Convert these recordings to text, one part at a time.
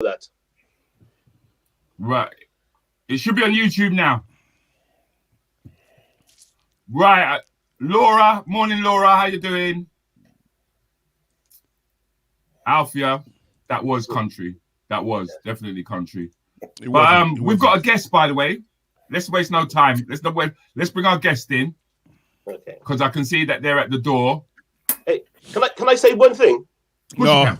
that. Right. It should be on YouTube now. Right. Laura. Morning, Laura. How you doing? Alfia. That was country. That was definitely country. But we've got a guest, by the way. Let's waste no time. Let's bring our guest in. Okay. Because I can see that they're at the door. Hey, can I say one thing? No.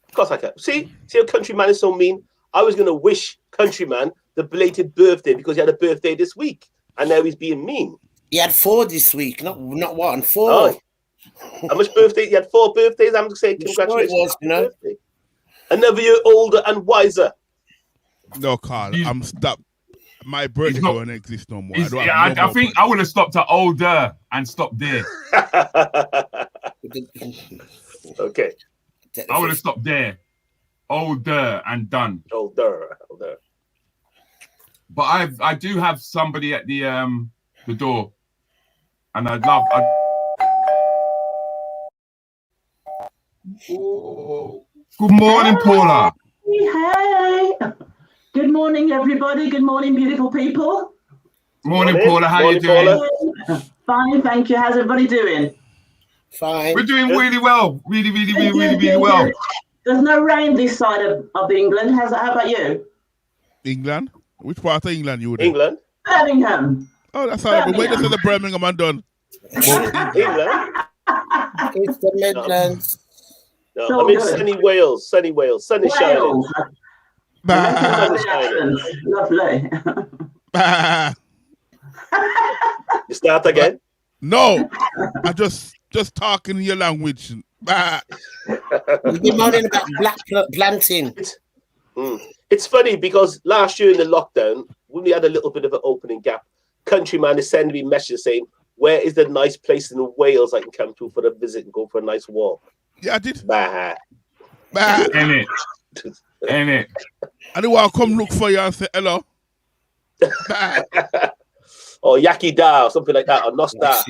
Of course I can. See how Countryman is so mean? I was going to wish Countryman the belated birthday because he had a birthday this week. And now he's being mean. He had 4 this week, not 1, 4. Oh. How much birthday? He had 4 birthdays. I'm going to say congratulations. Sure was, you know? Birthday. Another year older and wiser. No, Carl, I'm stopped. My birthday don't exist no more. I think I would have stopped at older and stopped there. Okay. I would have stopped there. Older and done. Older. But I do have somebody at the door, and I'd love. Good morning, Paula. Hey. Good morning, everybody. Good morning, beautiful people. Morning, Paula. How you doing? Paula. Fine, thank you. How's everybody doing? Fine. We're doing really well. Really well. There's no rain this side of England. How about you? England? Which part of England you would? England. Birmingham. Oh, that's all right. But wait until the Birmingham and done. England. It's the Midlands. No, I'm in sunny Wales. Sun is shining. Lovely. You start again? No. I just talking your language. You've been moaning about black planting. It's funny because last year in the lockdown, when we had a little bit of an opening gap, Countryman is sending me messages saying, where is the nice place in Wales I can come to for a visit and go for a nice walk? Yeah, I did. Ain't it? I do want to come look for you and say hello. Or Yaki Da or something like that, or Nostar.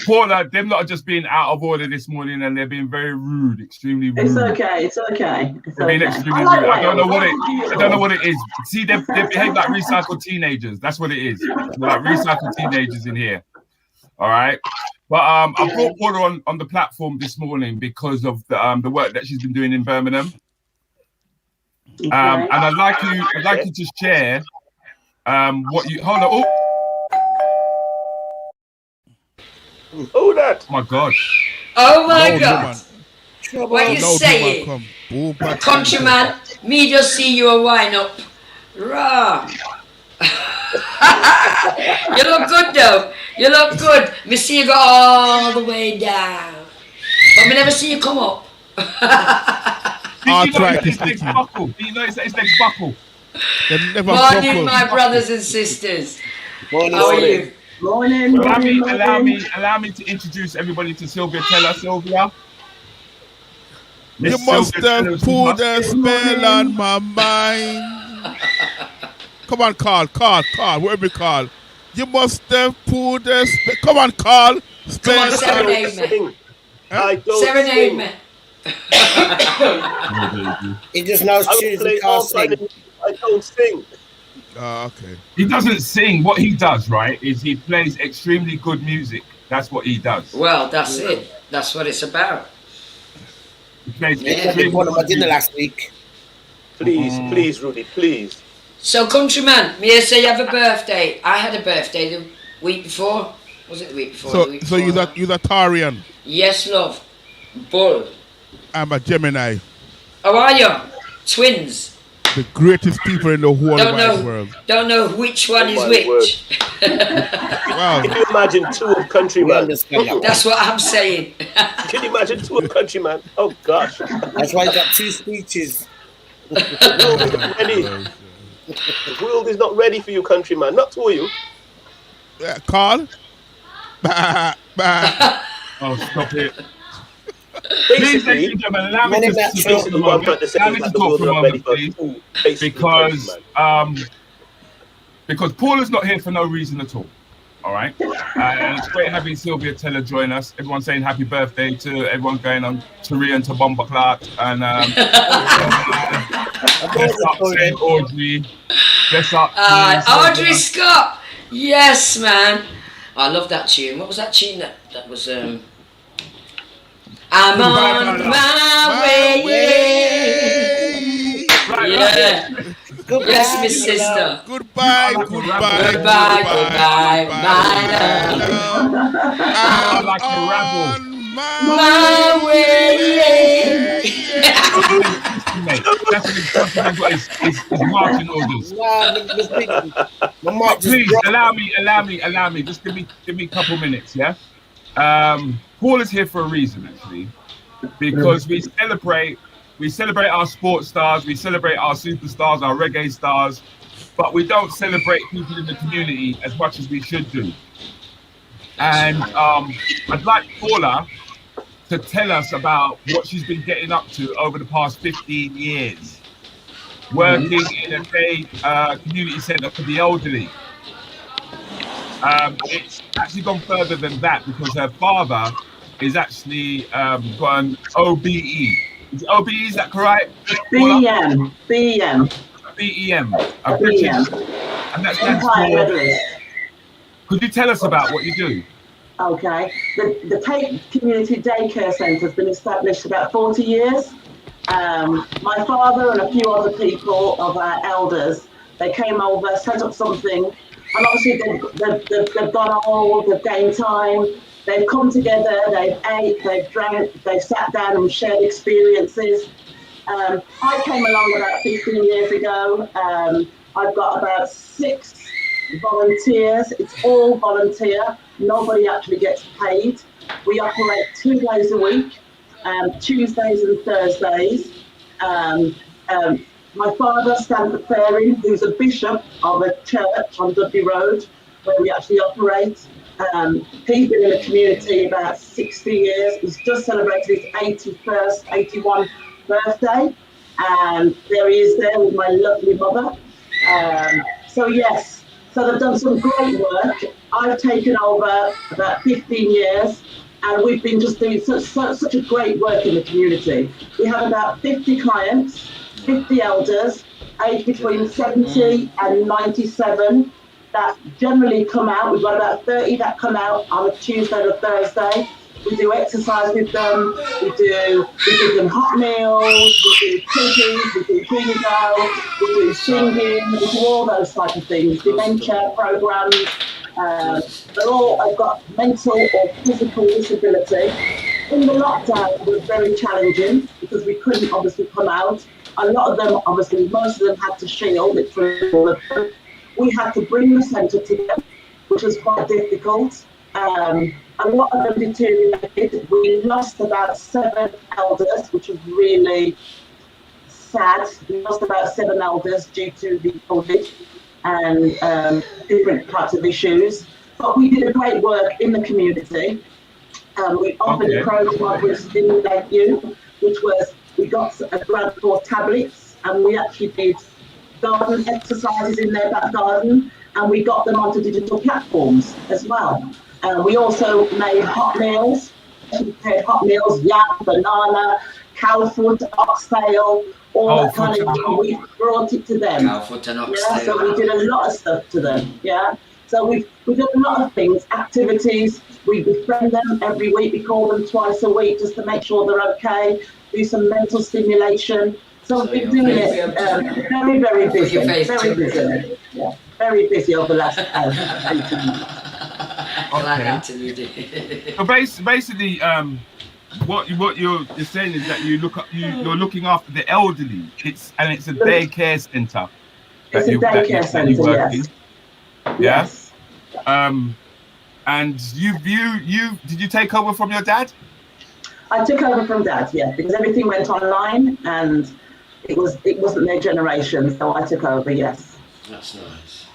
Paula, them lot are just being out of order this morning and they're being very rude, extremely rude. It's okay. They're being extremely rude. I don't know what it is. See, they behave like recycled teenagers. That's what it is. They're like recycled teenagers in here. All right. But I brought Paula on the platform this morning because of the work that she's been doing in Birmingham. And I'd like you to share what you hold on. Oh, that! Oh my God! Oh my God! What you saying, Countryman? Me just see you a wind up. Raw. You look good though. You look good. Me see you go all the way down, but me never see you come up. It's next buckle. You know it's next buckle. Morning, my brothers and sisters. Morning. How are you? Morning. Allow me to introduce everybody to Syliva Tella. Sylvia. You must have put a spell on my mind. Come on, Carl, wherever you call. You must have put a spell. Come on, Carl. Come on, serenade me. Serenade me. He just knows tunes and can't sing. I don't sing. Okay. He doesn't sing. What he does, right, is he plays extremely good music. That's what he does. Well, that's it. That's what it's about. He plays extremely good music. Dinner last week. Please, Rudi, please. So, Countryman, me say you have a birthday. I had a birthday the week before. Was it the week before? So you're a Tarian? Yes, love. Bull. I'm a Gemini. How are you? Twins. The greatest people in the whole wide world. Don't know which one is which. Wow. Can you imagine 2 of Countryman? That's what I'm saying. Can you imagine 2 of Countryman? Oh, gosh. That's why he's got 2 speeches. The world is not ready for you, Countryman. Not 2 of you. Carl? Oh, stop it. Please, ladies and gentlemen, allow me to talk for a moment, please. Because Paula's not here for no reason at all. All right. And it's great having Syliva Tella join us. Everyone saying happy birthday to everyone going on Tari and to Bomba Clark. And bless up, saying Audrey. Bless up. Audrey Scott. Yes, man. I love that tune. What was that tune? That was I'm on my way. Right, Yeah. Goodbye, Yes, my sister. Goodbye, my love. I'm like a rebel. My way. Mate, that's his marching orders. Please allow me. Just give me a couple minutes, yeah. Paul is here for a reason, actually, because we celebrate our sports stars, we celebrate our superstars, our reggae stars, but we don't celebrate people in the community as much as we should do. And I'd like Paula to tell us about what she's been getting up to over the past 15 years, working in a day community centre for the elderly. It's actually gone further than that because her father is actually got an OBE. Is it OBE, is that correct? BEM. BEM, a British, and that stands for. Could you tell us about what you do? Okay. The Tate Community Daycare Centre has been established about 40 years. My father and a few other people of our elders, they came over, set up something, and obviously they've gone old, they've gained time, they've come together, they've ate, they've drank, they've sat down and shared experiences. I came along about 15 years ago. I've got about 6 volunteers. It's all volunteer. Nobody actually gets paid. We operate 2 days a week, Tuesdays and Thursdays. My father, Paula Fairin, who's a bishop of a church on Dudley Road, where we actually operate. He's been in the community about 60 years. He's just celebrated his 81st birthday. And there he is there with my lovely mother. So yes, so they've done some great work. I've taken over about 15 years, and we've been just doing such a great work in the community. We have about 50 clients, 50 elders, aged between 70 and 97, that generally come out. We've got about 30 that come out on a Tuesday or Thursday. We do exercise with them, we give them hot meals, we do cookies, we do bingo, we do singing, we do all those type of things, dementia programs. They're all have got mental or physical disability. In the lockdown, it was very challenging because we couldn't obviously come out. A lot of them, obviously, most of them had to shield, literally all of them. We had to bring the centre together, which was quite difficult. A lot of them deteriorated. We lost about 7 elders, which was really sad. We lost about 7 elders due to the COVID and different types of issues. But we did a great work in the community. We offered a program with Stimulate You, which was, we got a grant for tablets, and we actually did garden exercises in their back garden, and we got them onto digital platforms as well. We also made hot meals. We prepared hot meals, yam, banana, cow foot, oxtail, all that kind of thing. We brought it to them. Cow foot and oxtail. Yeah, so we did a lot of stuff to them. Yeah. So we did a lot of things, activities. We befriend them every week. We call them twice a week just to make sure they're okay. Do some mental stimulation. So we've been doing it very, very busy. Very busy. Yeah. Very busy over the last 18 months. So basically, what you're saying is that you're looking after the elderly. It's a daycare centre. It's a daycare centre, yes. Yes. And you did you take over from your dad? I took over from Dad, yeah, because everything went online and it wasn't their generation, so I took over. Yes. That's nice.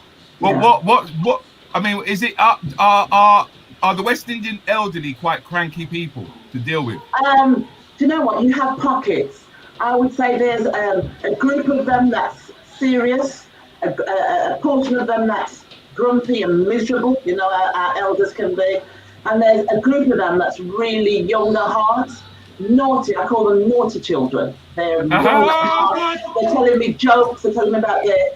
Well, yeah. What? I mean, is it are the West Indian elderly quite cranky people to deal with? Do you know what? You have pockets. I would say there's a group of them that's serious, a portion of them that's grumpy and miserable, you know, our elders can be. And there's a group of them that's really young at heart, naughty. I call them naughty children. They're young at heart. They're telling me jokes. They're telling me about their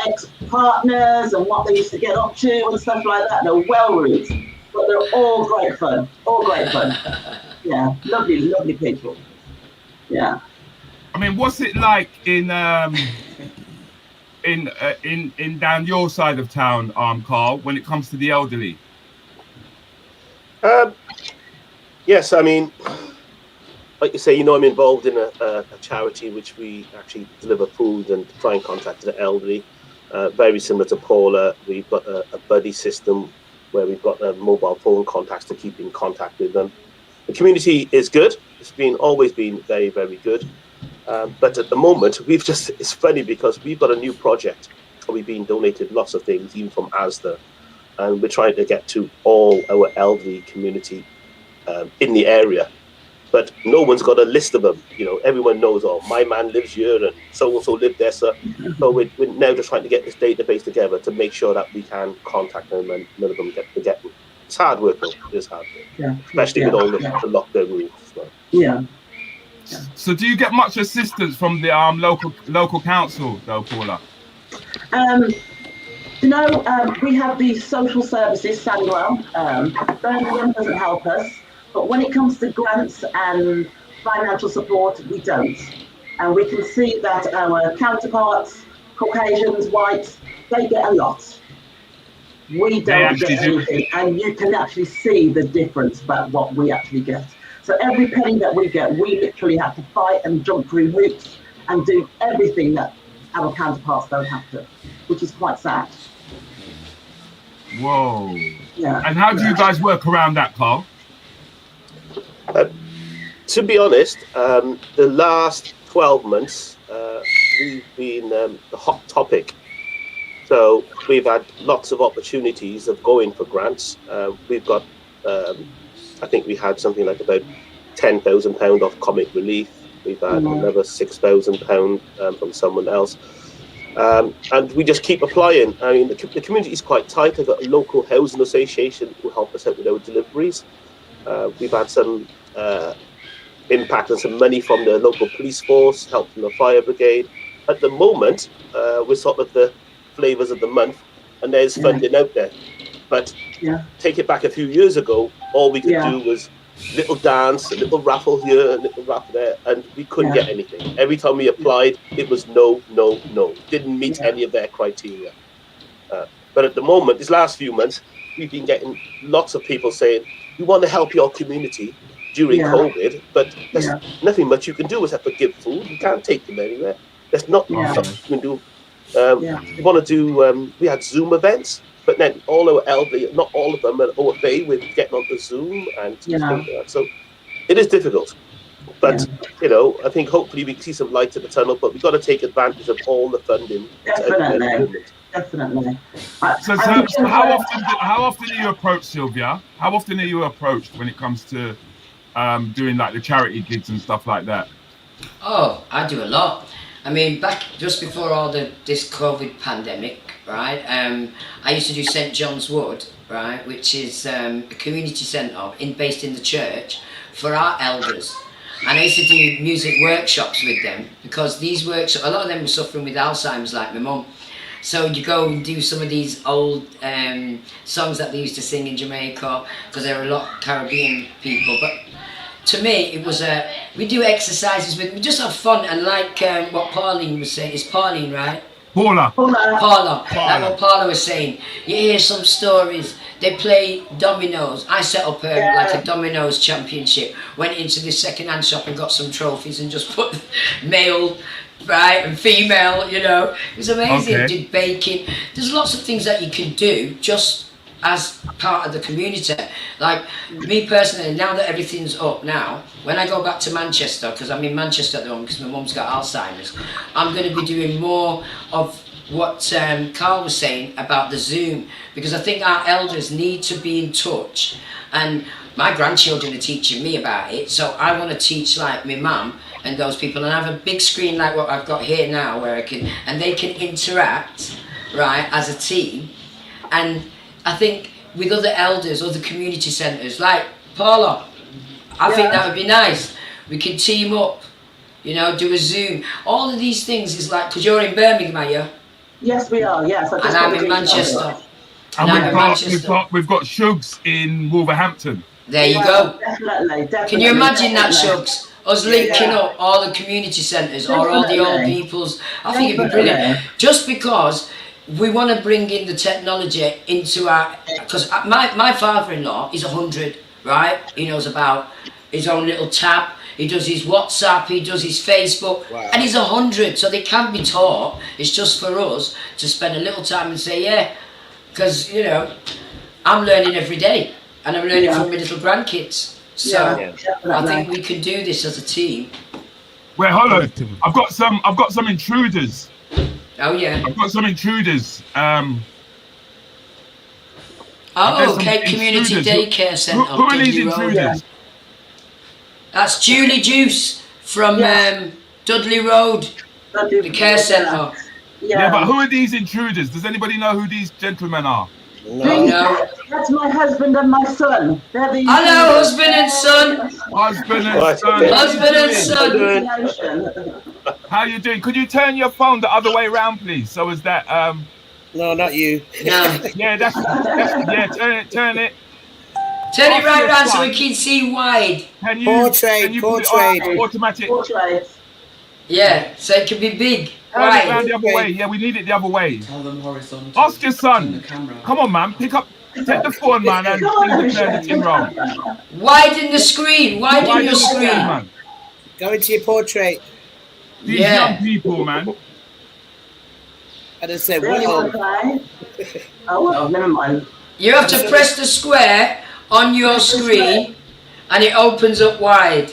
ex-partners and what they used to get up to and stuff like that. They're well-read, but they're all great fun. All great fun. Yeah, lovely, lovely people. Yeah. I mean, what's it like in down your side of town, Carl, when it comes to the elderly? Yes, I mean, like you say, you know, I'm involved in a charity which we actually deliver food and try and contact the elderly. Very similar to Paula, we've got a buddy system where we've got mobile phone contacts to keep in contact with them. The community is good. It's always been very, very good. But at the moment, it's funny because we've got a new project. We've been donated lots of things, even from ASDA, and we're trying to get to all our elderly community in the area. But no one's got a list of them. You know, everyone knows, oh, my man lives here and so-and-so lived there. So we're now just trying to get this database together to make sure that we can contact them and none of them get forgotten. It's hard work, though. It is hard work. Yeah. Especially with all the lockdown rules as well. Yeah. So do you get much assistance from the local council, though, Paula? You know, we have the social services, Sandwell. Birmingham doesn't help us. But when it comes to grants and financial support, we don't. And we can see that our counterparts, Caucasians, whites, they get a lot. We don't get anything. And you can actually see the difference about what we actually get. So every penny that we get, we literally have to fight and jump through hoops and do everything that our counterparts don't have to, which is quite sad. Whoa. Yeah. And how do you guys work around that, Carl? To be honest, the last 12 months, we've been the hot topic. So we've had lots of opportunities of going for grants. We've got, I think we had something like about £10,000 off Comic Relief. We've had another £6,000 from someone else. And we just keep applying. I mean, the community is quite tight. I've got a local housing association who help us out with our deliveries. We've had some impact and some money from the local police force, help from the fire brigade. At the moment, we're sort of the flavours of the month, and there's funding out there. But take it back a few years ago, all we could do was little dance, a little raffle here, a little raffle there, and we couldn't get anything. Every time we applied, it was no. Didn't meet any of their criteria. But at the moment, these last few months, we've been getting lots of people saying, we want to help your community during COVID, but there's nothing much you can do except for give food. You can't take them anywhere. There's not much you can do. We want to do, we had Zoom events, but then all our elderly, not all of them are OFA with getting onto Zoom and things like that. So it is difficult. But, you know, I think hopefully we can see some light at the tunnel, but we've got to take advantage of all the funding. Definitely. So how often are you approached, Sylvia? How often are you approached when it comes to doing like the charity gigs and stuff like that? Oh, I do a lot. I mean, back just before all this COVID pandemic, right? I used to do St. John's Wood, right, which is a community centre based in the church for our elders. And I used to do music workshops with them because these workshops, a lot of them were suffering with Alzheimer's, like my mum. So you go and do some of these old songs that they used to sing in Jamaica, because there are a lot of Caribbean people. But to me, it was we do exercises with, we just have fun, and like what Pauline was saying, it's Pauline, right? Paula. Like what Paula was saying. You hear some stories. They play dominoes. I set up like a dominoes championship. Went into this second-hand shop and got some trophies and just put male, right, and female. You know, it was amazing. Okay. Did baking. There's lots of things that you can do just as part of the community. Like me personally, now that everything's up now, when I go back to Manchester, because I'm in Manchester at the moment because my mum's got Alzheimer's, I'm going to be doing more of what Carl was saying about the Zoom, because I think our elders need to be in touch, and my grandchildren are teaching me about it, so I want to teach like my mum and those people, and I have a big screen like what I've got here now where I can, and they can interact, right, as a team. And I think with other elders, other community centres, like Paula, I think that would be nice. We could team up, you know, do a Zoom. All of these things is like, because you're in Birmingham, are you? Yes, we are. Yes, and I'm in Manchester. And we've got Shugs in Wolverhampton. There you go. Definitely. Can you imagine that, Shugs? Us linking up all the community centres or all the old people's. I think it'd be brilliant. Just because we want to bring in the technology into our. Because my father-in-law is 100, right? He knows about his own little tab. He does his WhatsApp, he does his Facebook, and he's 100, so they can be taught. It's just for us to spend a little time and say, yeah, because, you know, I'm learning every day, and I'm learning from my little grandkids. So I think we can do this as a team. Wait, hold on. I've got some intruders. Oh yeah. I've got some intruders. Cape Community Daycare Centre. Who are these intruders? That's Julie Juice from Dudley Road, the care centre. Yeah, but who are these intruders? Does anybody know who these gentlemen are? No. That's my husband and my son. Hello, husband and son. Husband and son. Husband and son. How you doing? Could you turn your phone the other way around, please? So is that No, not you. No. Yeah, that's turn it. Turn it right round so we can see wide. Can you portrait. Automatic. Portrait. Yeah, so it can be big. Turn it round the other way. Yeah, we need it the other way. Tell them horizontal. Ask your son. Come on, man. Take the phone, man, and turn the thing round. Widen the screen. Widen your screen. Man. Go into your portrait. These young people, man. I just said, oh, never mind. You have to press the square on your screen, and it opens up wide.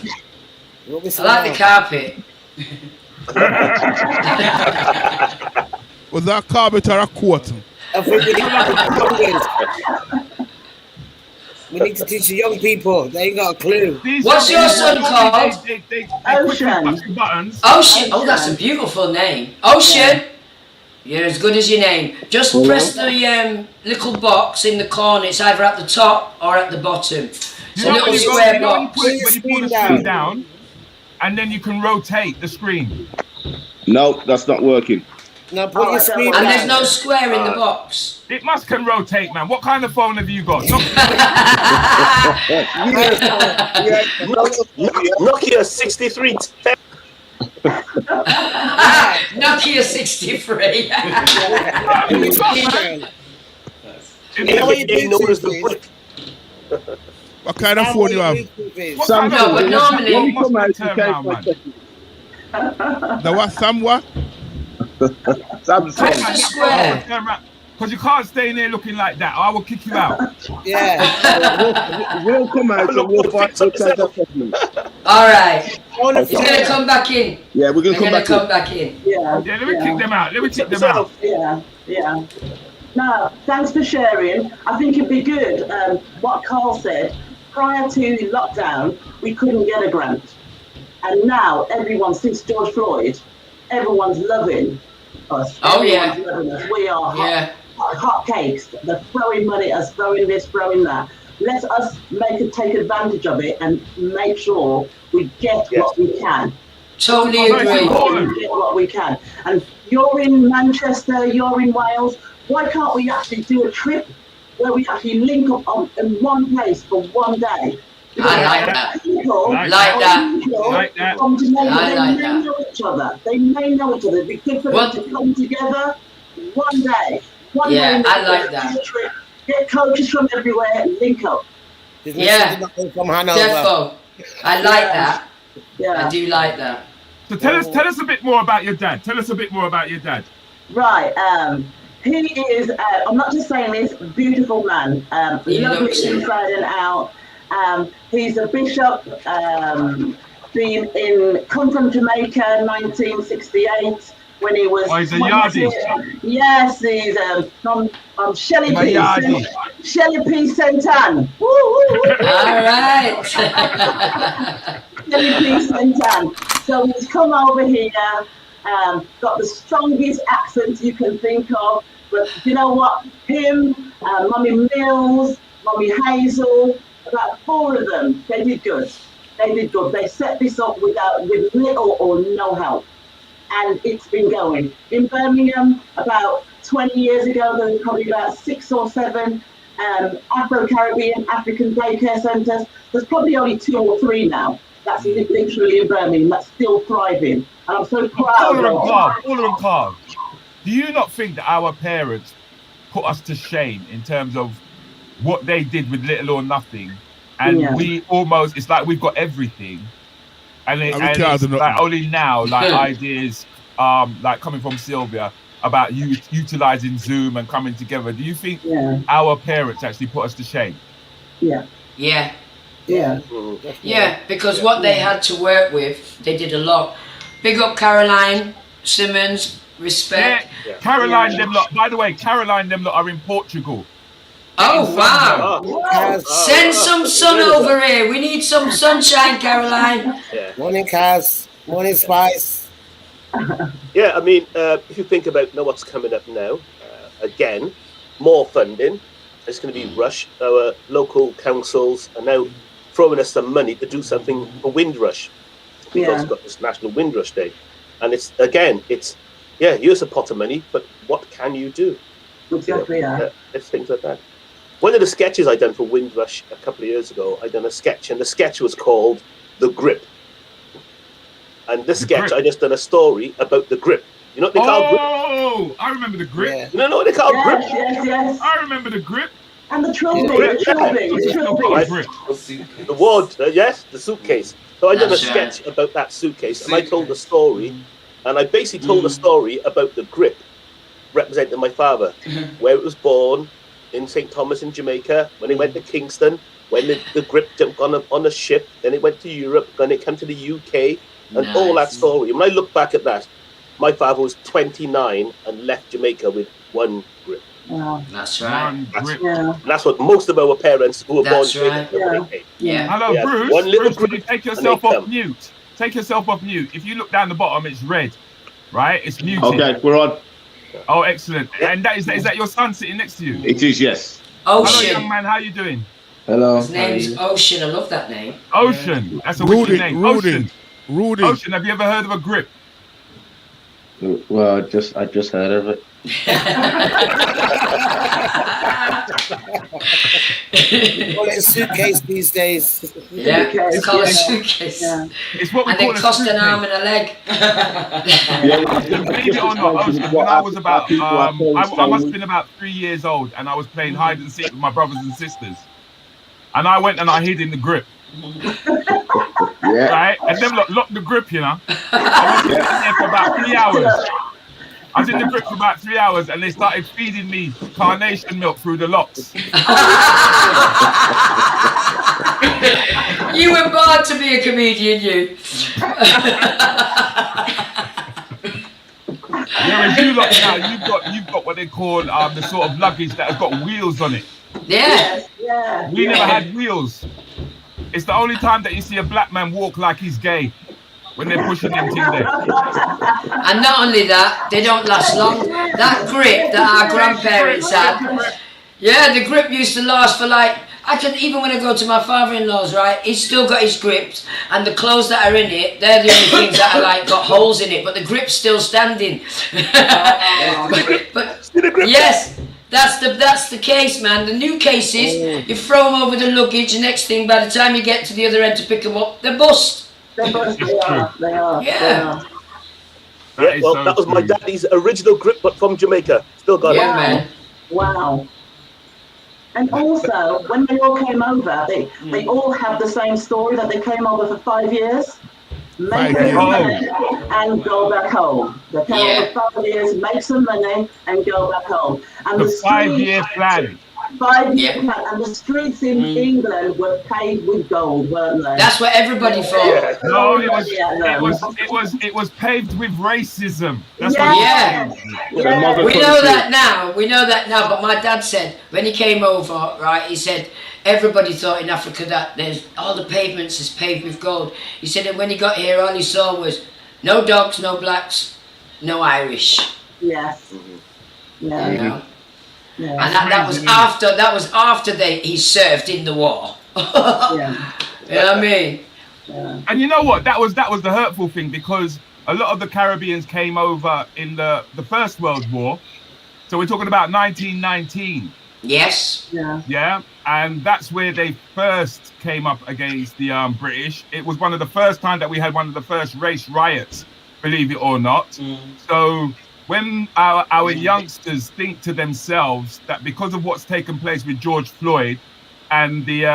I like the carpet. Was that carpet or a coat? We need to teach the young people. They ain't got a clue. What's your son called? Ocean. Ocean. Oh, that's a beautiful name. Ocean. You're as good as your name. Just press the little box in the corner. It's either at the top or at the bottom. It's a little square box. When you pull the screen down, and then you can rotate the screen. No, that's not working. No, put your screen and down. there's no square in the box. It can rotate, man. What kind of phone have you got? Nokia 6310. Nokia 63. What kind of phone you have? No, but normally. The what? Some what? Press the square. Because you can't stay in there looking like that. I will kick you out. Yeah. We'll come out and we'll fight assessment. All right. He's going to come back in. Yeah, we're going to come back in. Yeah. Let me kick them out. Let me kick them out. Yeah. No, thanks for sharing. I think it'd be good. What Carl said, prior to lockdown, we couldn't get a grant. And now everyone, since George Floyd, everyone's loving us. Oh, everyone's loving us. We are hot cakes. They're throwing money at us, throwing this, throwing that. Let us take advantage of it and make sure we get what we can. Totally agree. Get what we can. And you're in Manchester, you're in Wales. Why can't we actually do a trip where we actually link up in one place for one day? I like that. People like that. know each other. They may know each other. It'd be good for them to come together one day. I like that. Trip, get coaches from everywhere, link up. Yeah, defo. I like that. Yeah. I do like that. So tell us a bit more about your dad. Right. He is, I'm not just saying this, beautiful man. Lovely inside and out. He's a bishop, come from Jamaica, 1968, when he was... Oh, he's a yardie. Yes, he's from Shelly P. St. All right. Shelly P. St. So he's come over here, got the strongest accent you can think of. But you know what? Him, Mummy Mills, Mummy Hazel, about 4 of them, they did good. They did good. They set this up with little or no help. And it's been going. In Birmingham, about 20 years ago, there was probably about 6 or 7 Afro-Caribbean, African daycare centres. There's probably only 2 or 3 now. That's literally in Birmingham. That's still thriving. And I'm so proud of them. Carl, do you not think that our parents put us to shame in terms of what they did with little or nothing? And we almost, it's like we've got everything. And it's like only now, like ideas like coming from Sylvia about utilising Zoom and coming together. Do you think our parents actually put us to shame? Yeah. Yeah, because what they had to work with, they did a lot. Big up Caroline, Simmons, respect. Yeah. Caroline, them lot, by the way, Caroline, them lot are in Portugal. Oh, wow. Send some sun over here. We need some sunshine, Caroline. Morning, Kaz. Morning, Spice. Yeah, I mean, if you think about what's coming up now, again, more funding. It's going to be Rush. Our local councils are now throwing us some money to do something for Windrush. Because we've got this National Windrush Day. And it's here's a pot of money, but what can you do? Exactly, It's things like that. One of the sketches I done for Windrush a couple of years ago, I done a sketch, and the sketch was called The Grip. And this sketch, I just done a story about the grip. You know what they call grip? Oh, I remember the grip. Yeah. You know what they call grip? Yes. I remember the grip. And the trilby. The ward, the suitcase. So I done a sketch about that suitcase, and I told the story, and I basically told a story about the grip, representing my father, where it was born in St. Thomas in Jamaica, when it went to Kingston, when the grip jumped on a ship, then it went to Europe, then it came to the UK, and all that story. When I look back at that, my father was 29 and left Jamaica with 1 grip. Wow. That's right. That's what most of our parents who were born in Hello, Bruce. One little Bruce, grip, take yourself off mute. Take yourself off mute. If you look down the bottom, it's red, right? It's muted. Okay, we're on. Oh, excellent. And is that your son sitting next to you? It is, yes. Ocean. Hello, young man. How you doing? Hello. His name's Ocean. I love that name. Ocean. That's a wicked name. Rudi. Ocean, have you ever heard of a grip? Well, I just heard of it. Call it a suitcase these days. Yeah, it's called a suitcase. Yeah. It's what we and call it cost an arm and a leg. Believe it or not, Ocean, when I was about, I must have been about 3 years old, and I was playing hide and seek with my brothers and sisters. And I went and I hid in the grip. Right? And then locked the grip, you know. I was in there for about 3 hours. I was in the grip for about 3 hours, and they started feeding me carnation milk through the locks. You were born to be a comedian, you. Whereas you lot now, you've got what they call the sort of luggage that has got wheels on it. Yeah. We never had wheels. It's the only time that you see a black man walk like he's gay, when they're pushing him to there. And not only that, they don't last long. That grip that our grandparents had, the grip used to last for even when I go to my father-in-law's, right, he's still got his grips, and the clothes that are in it, they're the only things that are got holes in it, but the grip's still standing. but yes. That's the case, man. The new cases, you throw them over the luggage, and next thing, by the time you get to the other end to pick them up, they're bust. They are. Yeah. That was my daddy's original grip, but from Jamaica. Still got it. Man. Wow. And also, when they all came over, they all have the same story, that they came over for 5 years. Make some money and go back home. They came over 5 years, make some money and go back home. And the 5-year plan. 5-year plan. And the streets in England were paved with gold, weren't they? That's what everybody thought. No, it was paved with racism. That's We know that now. We know that now. But my dad said when he came over, right, he said everybody thought in Africa that there's all the pavements is paved with gold. He said that when he got here, all he saw was no dogs, no blacks, no Irish. Yes. Yeah. You know? Yeah. And that was after he served in the war. Yeah. You know what I mean? Yeah. And you know what? That was the hurtful thing, because a lot of the Caribbeans came over in the First World War. So we're talking about 1919. Yes. Yeah. Yeah, and that's where they first came up against the British. It was one of the first time that we had one of the first race riots, believe it or not. So when our youngsters think to themselves that because of what's taken place with George Floyd and the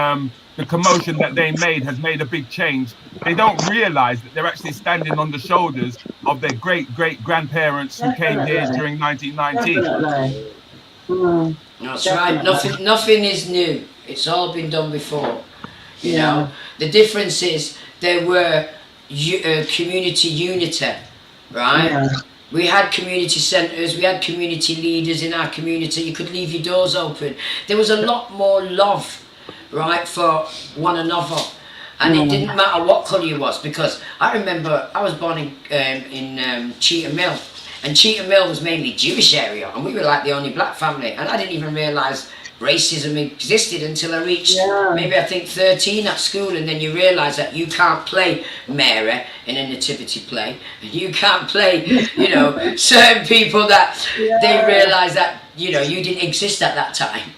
commotion that they made has made a big change, they don't realize that they're actually standing on the shoulders of their great-great-grandparents who came here during 1919. Definitely. That's right. Nothing is new. It's all been done before. You know, the difference is there were community unity, right? Yeah. We had community centres, we had community leaders in our community. You could leave your doors open. There was a lot more love, right, for one another. And it didn't matter what colour you was, because I remember I was born in Cheetham Mill, and Cheetham Mill was mainly Jewish area, and we were like the only black family, and I didn't even realise racism existed until I reached maybe I think 13 at school, and then you realise that you can't play Mary in a nativity play, and you can't play, you know, certain people that they realise that, you know, you didn't exist at that time.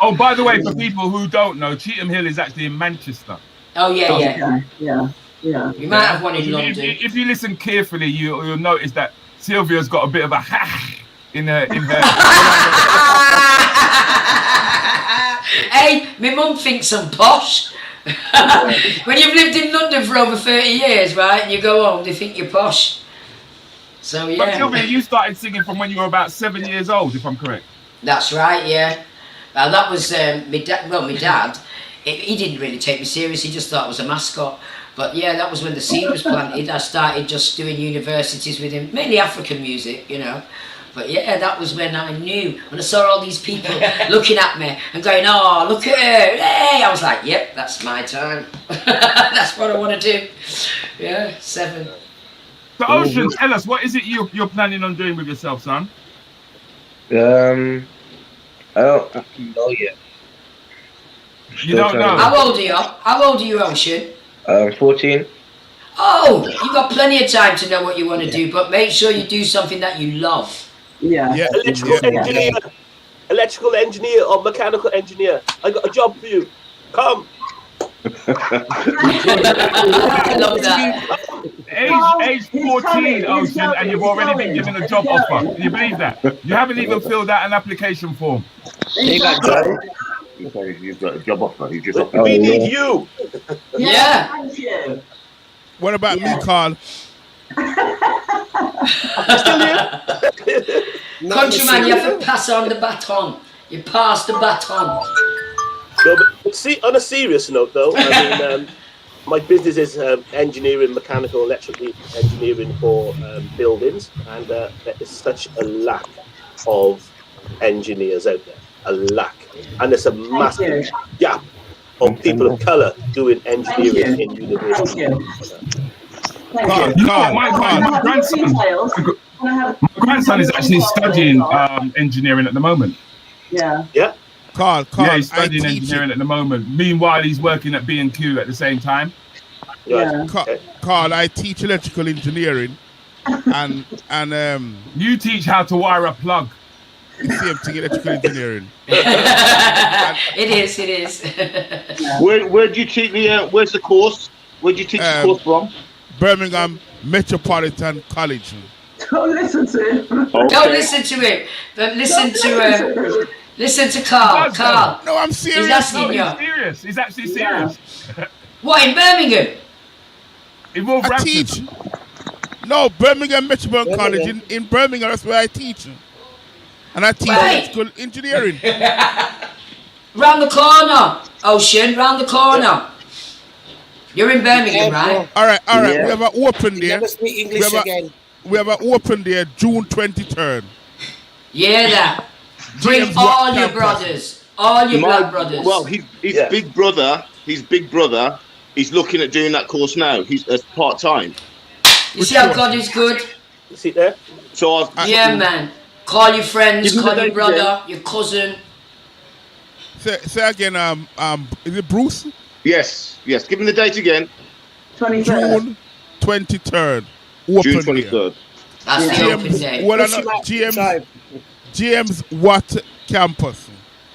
Oh, by the way, for people who don't know, Cheetham Hill is actually in Manchester. Oh yeah. You might have one in London. If you listen carefully, you'll notice that Sylvia's got a bit of a ha in her. Hey, my mum thinks I'm posh. When you've lived in London for over 30 years, right, and you go home, they think you're posh. So yeah. But Sylvia, you started singing from when you were about 7 years old, if I'm correct. That's right, yeah. Well, that was my dad. Well, my dad, he didn't really take me serious. He just thought I was a mascot. But yeah, that was when the seed was planted. I started just doing universities with him, mainly African music, you know. But yeah, that was when I knew, when I saw all these people looking at me and going, oh, look at her, hey! I was like, yep, that's my time. That's what I want to do. Yeah, 7. So Ocean, tell us, what is it you're planning on doing with yourself, son? I don't actually know yet. You don't know? How old are you? How old are you, Ocean? 14. Oh, you've got plenty of time to know what you want to do, but make sure you do something that you love. Yeah. Electrical engineer or mechanical engineer. I got a job for you. Come. I love that. Age 14, Ocean, and you've already been given a job offer. Can you believe that? You haven't even filled out an application form. You've got a job offer. We need you. Yeah. Thank you. What about me, Carl? Still here? Countryman, you have to pass on the baton. You pass the baton. No, but see, on a serious note, though, I mean, my business is engineering, mechanical, electrical engineering for buildings, and there is such a lack of engineers out there. A lack, and there's a massive gap of people of colour doing engineering in university. My grandson is actually studying engineering at the moment. Yeah. Carl, yeah, he's studying engineering at the moment. Meanwhile, he's working at B&Q at the same time. Yeah. Carl, I teach electrical engineering, and you teach how to wire a plug. Same thing, electrical engineering. It is. Where do you teach the? Where's the course? Where do you teach the course from? Birmingham Metropolitan College. Don't listen to him. Okay. Don't listen to him. But listen to Carl. Carl. No, I'm serious. He's asking you. He's serious. He's actually serious. What, in Birmingham? I teach. No, Birmingham Metropolitan College in Birmingham. That's where I teach. And I teach electrical engineering. Round the corner, Ocean. Round the corner. You're in Birmingham, right? All right. Yeah. We have an open there. Never speak English again. We have an open there, June 23rd. Yeah, that. Bring all your brothers, all your black brothers. Well, his big brother. He's looking at doing that course now. He's part time. You see how God is good? You see it there? So yeah, man. Call your friends, Give me call the your date brother, your cousin. Say again, is it Bruce? yes. Give him the date again. 23rd. June 23rd. Open June day. 23rd. That's the open James, day. well, James Watt campus.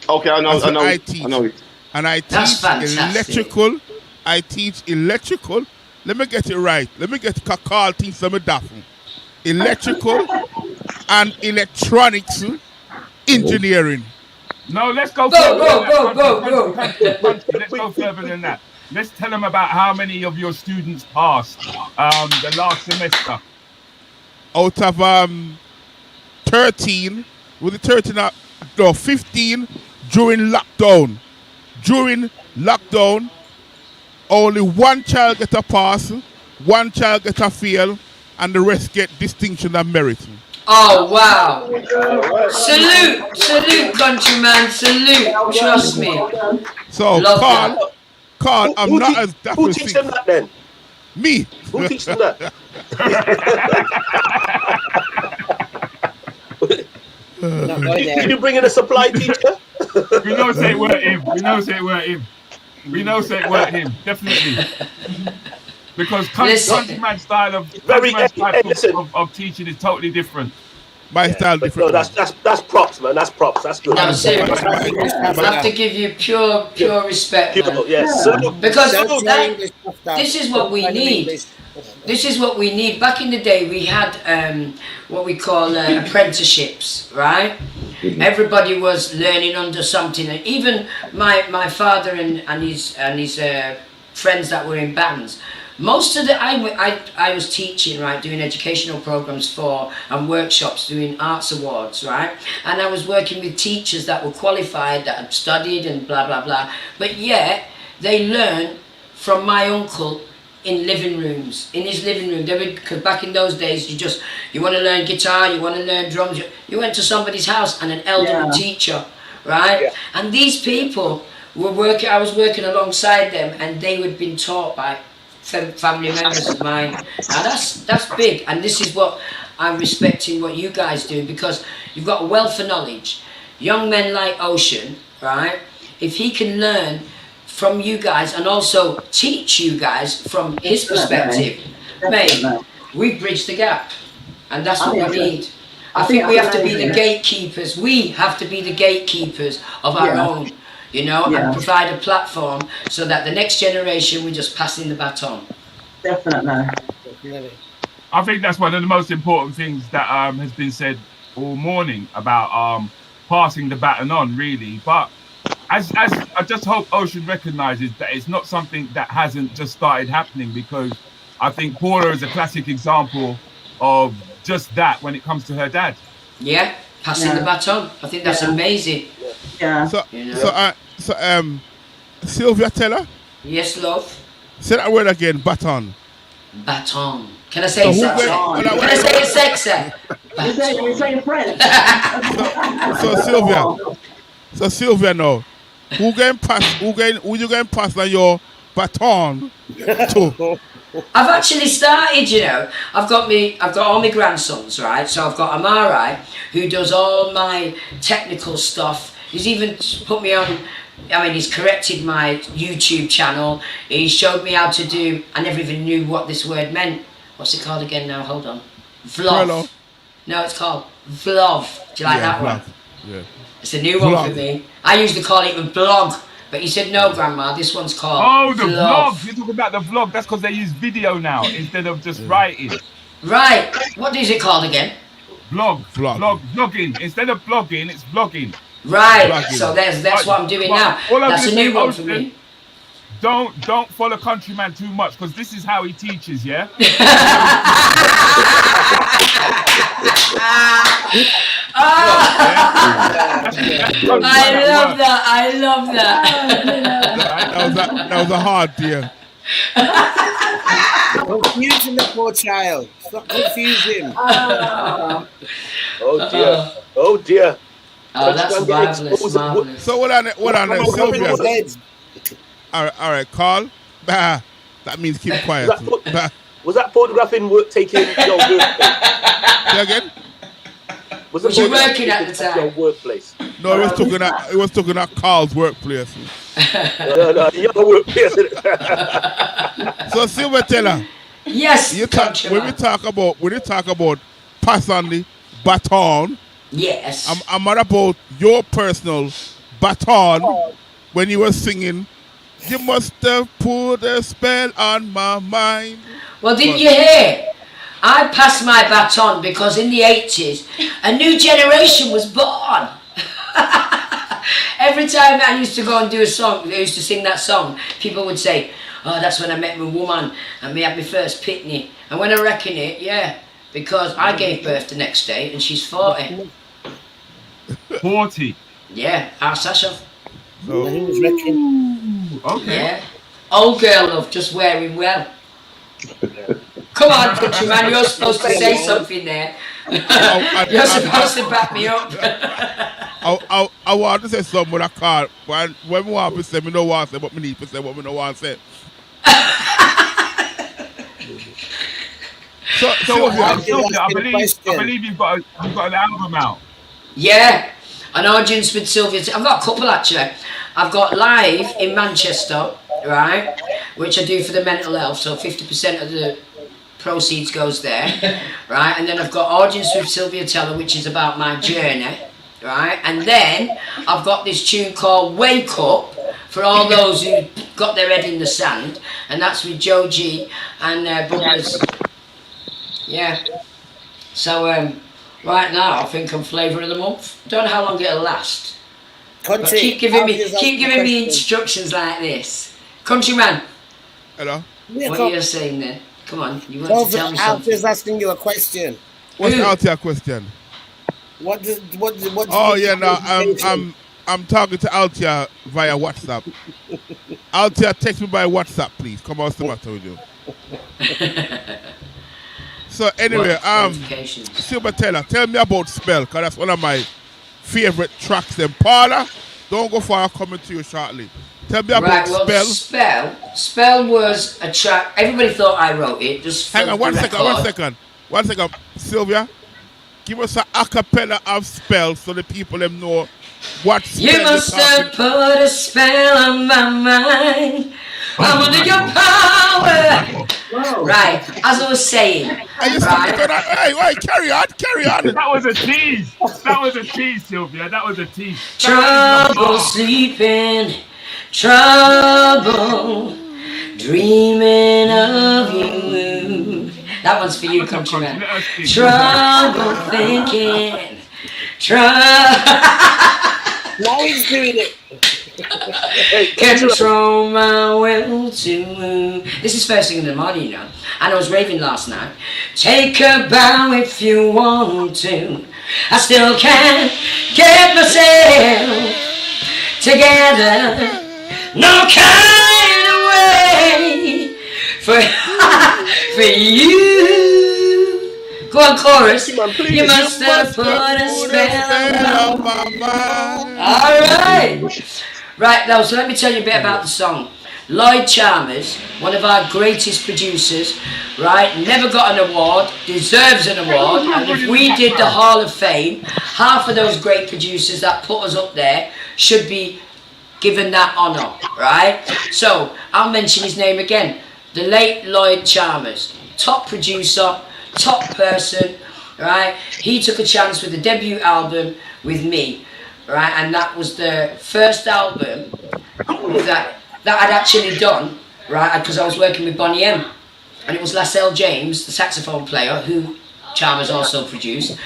Okay, I know. That's what I I know. teach. I know it. And I That's teach fantastic. electrical. I teach electrical. Let me get it right. Let me get Carl things some daffy. Electrical and electronics engineering. No, let's go. Go. Let's go further than that. Let's tell them about how many of your students passed the last semester. Out of 13, with the 13, no, 15 during lockdown. During lockdown, only one child get a pass, one child get a fail, and the rest get distinction and merit. Oh, wow. Salute, countryman, salute. Trust me. So, Love Carl, I'm Who not te- as daft Who as teach things. them that then? Me. Who teach them that? Did you bring in a supply teacher? We know say it weren't him. Definitely. Because countryman's style of teaching is totally different. My style different. No, that's props, man. That's props. That's good. No, serious. I have to give you pure respect, man. Yes. Because this is what we need. This is what we need. Back in the day, we had what we call apprenticeships, right? Everybody was learning under something, and even my father and his friends that were in bands. Most of the I was teaching, right, doing educational programs for and workshops, doing arts awards, right, and I was working with teachers that were qualified, that had studied and blah blah blah. But yet they learned from my uncle in living rooms, in his living room. They would, because back in those days, you want to learn guitar, you want to learn drums. You went to somebody's house and an elderly teacher, right, and these people were working. I was working alongside them, and they would have been taught by family members of mine. Now that's big, and this is what I'm respecting what you guys do, because you've got a wealth of knowledge. Young men like Ocean, right? If he can learn from you guys and also teach you guys from his perspective, mate, we bridge the gap, and that's what we need. I think we have to be the gatekeepers. We have to be the gatekeepers of our own. You know, and provide a platform so that the next generation, we're just passing the baton. Definitely. I think that's one of the most important things that has been said all morning about passing the baton on, really. But as I just hope Ocean recognises that it's not something that hasn't just started happening, because I think Paula is a classic example of just that when it comes to her dad. Yeah, passing the baton. I think that's amazing. Yeah. So Syliva Tella? Yes, love. Say that word again, baton. Baton. Can I say it sexy? Can I say it sexy? We're saying French. So Sylvia now. Who you going to pass on your baton to? I've actually started, you know. I've got all my grandsons, right? So I've got Amari, who does all my technical stuff. He's even put me on, I mean, he's corrected my YouTube channel. He showed me how to do, I never even knew what this word meant. What's it called again now? Hold on. Vlog. Hello. No, it's called vlog. Do you like that one? Yeah. It's a new one for me. I usually call it a blog, but he said, no, Grandma, this one's called Oh, the vlog. You're talking about the vlog. That's because they use video now instead of just writing. Right. What is it called again? Vlogging. Instead of blogging, it's vlogging. Right. Vlogging. So that's what I'm doing now. That's a new one for me. Don't follow Countryman too much, because this is how he teaches, yeah? I love that. That was a hard deal. Confusing the poor child. Stop confusing. Oh dear. Oh, that's marvelous. So what on Sylvia? All right, Carl. That means keep quiet. Was that photographing work taking your work? Say again? Was you working at the time? Your workplace. No, it was talking at Carl's workplace. No, your workplace. So Syliva Tella. Yes. When you talk about pass on the baton. Yes. I'm not about your personal baton when you were singing. You must have put a spell on my mind. Well, didn't you hear? I passed my baton because in the 80s, a new generation was born. Every time I used to go and do a song, I used to sing that song, people would say, oh, that's when I met my woman and we had my first picnic. And when I reckon it, yeah, because I gave birth the next day and she's 40. 40? Yeah, our Sasha. So he was wrecking. Okay. Yeah. Old girl, love, just wearing well. Come on, countryman, you're supposed to say something there. You're supposed to back me up. I want to say something, but I can't. When we want to say, I don't want to say what I need to say, what I don't want to say. Sylvia, I believe you've got an album out. Yeah, an audience with Sylvia. I've got a couple actually. I've got live in Manchester, right, which I do for the mental health, so 50% of the proceeds goes there, right, and then I've got audience with Syliva Tella, which is about my journey, right, and then I've got this tune called Wake Up for all those who got their head in the sand, and that's with Joe G and Bubblers. Yeah, so right now I think I'm flavour of the month. Don't know how long it'll last. But keep giving me instructions like this. Countryman. Hello. What are you saying then? Come on, you want to tell me something? Alfie's asking you a question. What's Althea question? What? Oh yeah, no, I'm talking to Althea via WhatsApp. Althea, text me by WhatsApp, please. Come on, what's the matter with you? So anyway, Syliva Tella, tell me about Spell, because that's one of my favorite tracks. Then Paula, don't go far. I'm coming to you shortly. Tell me about Spell. Spell was a track. Everybody thought I wrote it. Just hang on, one second. Sylvia, give us an acapella of Spell so the people them know what Spell. You must have put a spell on my mind. I'm under your power. Right, as I was saying. Hey, carry on. That was a tease, Sylvia. That was a tease. Trouble sleeping, trouble dreaming of you. That one's for you, countryman. Trouble thinking, Now he's doing it. Control my will to move. This is first thing in the morning, you know. And I was raving last night. Take a bow if you want to. I still can't get myself together. No kind of way for you. Go on, chorus. You must have put a spell on my mind. All right. Right, now, so let me tell you a bit about the song. Lloyd Chalmers, one of our greatest producers, right, never got an award, deserves an award, and if we did the Hall of Fame, half of those great producers that put us up there should be given that honour, right? So, I'll mention his name again. The late Lloyd Chalmers, top producer, top person, right? He took a chance with the debut album with me. Right, and that was the first album that I'd actually done, right, because I was working with Bonnie M. And it was Lascelles James, the saxophone player, who Chalmers also produced,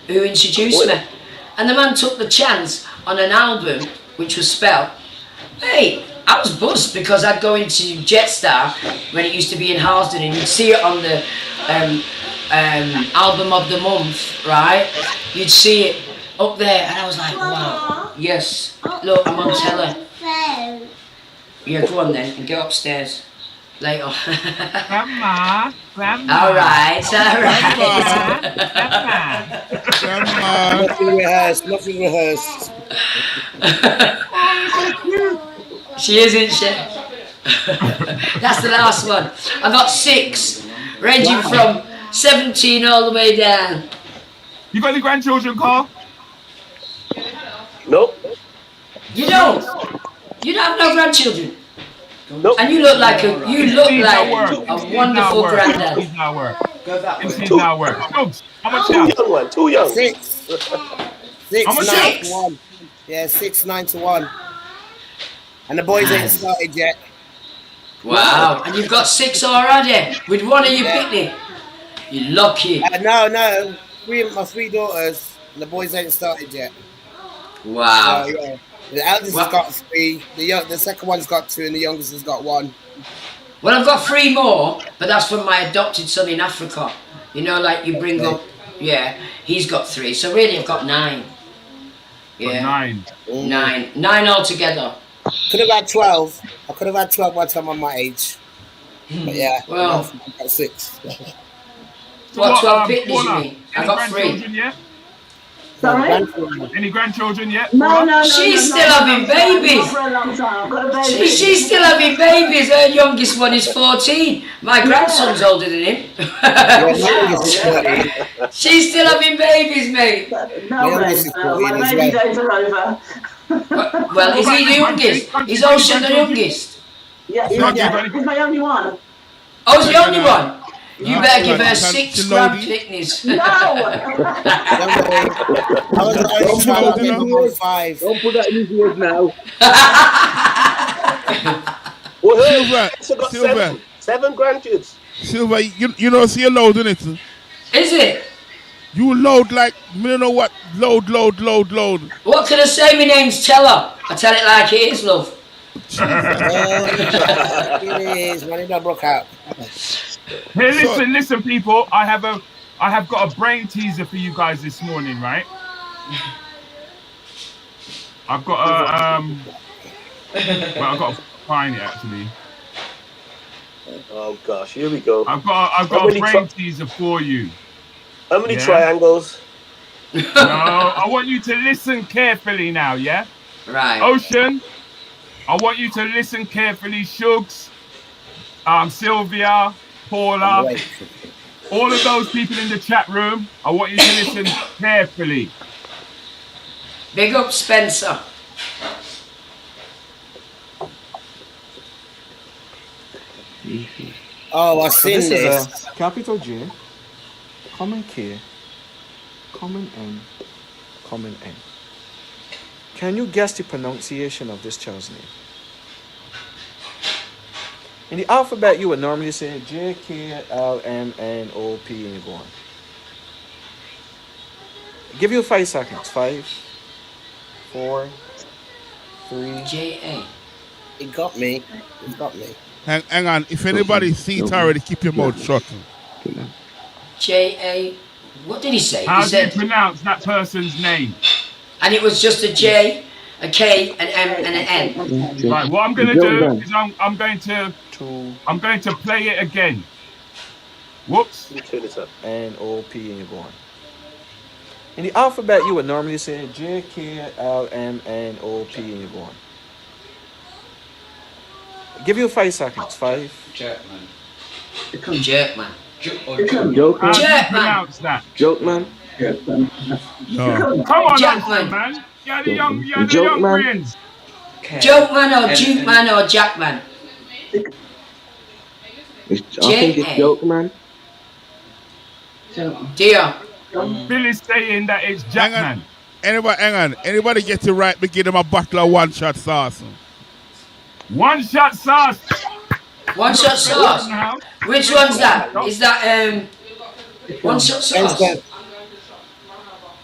who introduced me. And the man took the chance on an album, which was Spell. Hey, I was buzzed because I'd go into Jetstar when it used to be in Harlesden and you'd see it on the album of the month, right? You'd see it up there, and I was like, wow, yes, look, I'm on telly. Yeah, go on then, and go upstairs later. Grandma. All right. Grandma. Nothing rehearsed. She isn't she? That's the last one. I got 6, ranging from 17 all the way down. You got any grandchildren, Carl? Nope. You don't? You don't have no grandchildren? Nope. And you look like a wonderful granddad. He's now work. Go that way. He's now work. Shugs, how much you have? Too young one. Too young. 6. How much 9 to 1. Yeah, 6, 9 to 1. And the boys ain't started yet. Wow. And you've got 6 already with one of your picnic. You're lucky. No. My 3 daughters, and the boys ain't started yet. Wow. Yeah. The eldest has got 3. The second one's got 2, and the youngest has got 1. Well, I've got 3 more, but that's from my adopted son in Africa. You know, like you bring up, he's got 3. So really, I've got 9. Yeah. 9 altogether. Could have had 12. I could have had 12 by the time I'm my age. But yeah, well, I've got 6. So what, 12 picnics you mean? I got 3. Yet? Sorry? Any grandchildren yet? No. She's still having babies. She's still having babies. Her youngest one is 14. My grandson's older than him. She's still having babies, mate. No, my baby days are over. Well, is he the youngest? Is Ocean the youngest? Yeah. He's my only one. Oh, he's the only one? You better give her 6 grand picnics. No! I was the only child, maybe 5. Don't put that in his ears now. Silva. 7 grandkids. Silva, you know, see you load in it. Is it? You load like, you don't know what, load. What can I say? My name's Tella. I tell it like it is, love. It is, when it done broke out. Hey, listen, people. I have got a brain teaser for you guys this morning, right? I've got I've got to find it actually. Oh gosh, here we go. I've got a brain teaser for you. How many triangles? No, I want you to listen carefully now, yeah? Right. Ocean, I want you to listen carefully. Shugs, Sylvia, Paula, all of those people in the chat room, I want you to listen carefully. Big up Spencer. Oh, I've seen This is this. a capital J, common K, common M, common N. Can you guess the pronunciation of this child's name? In the alphabet, you would normally say J, K, L, M, N, O, P, and you go on. Give you 5 seconds. 5, 4, 3. J-A. It got me. Hang on. If anybody sees it already, keep your mouth shut. J-A. What did he say? How He do you said, pronounce that person's name? and it was just a J, a K, an M, and an N. Right. What I'm going to do is I'm going to play it again. Whoops. You turn this up. N, O, P, and you go on. In the alphabet, you would normally say J, K, L, M, N, O, P, and you go on. Give you 5 seconds. 5. Jerkman. Joke. How do you pronounce that? Joke, man. No. Come on, Jackman. man. You're the young Joke, man. brains. Joke man or Juke man or Jack man? I think it's joke, man. Dear. Billy's saying that it's Jackman. Hang on. Anybody get it right, we give them a bottle of one-shot sauce. One-shot sauce. One-shot sauce. Which one's that? Is that one-shot sauce?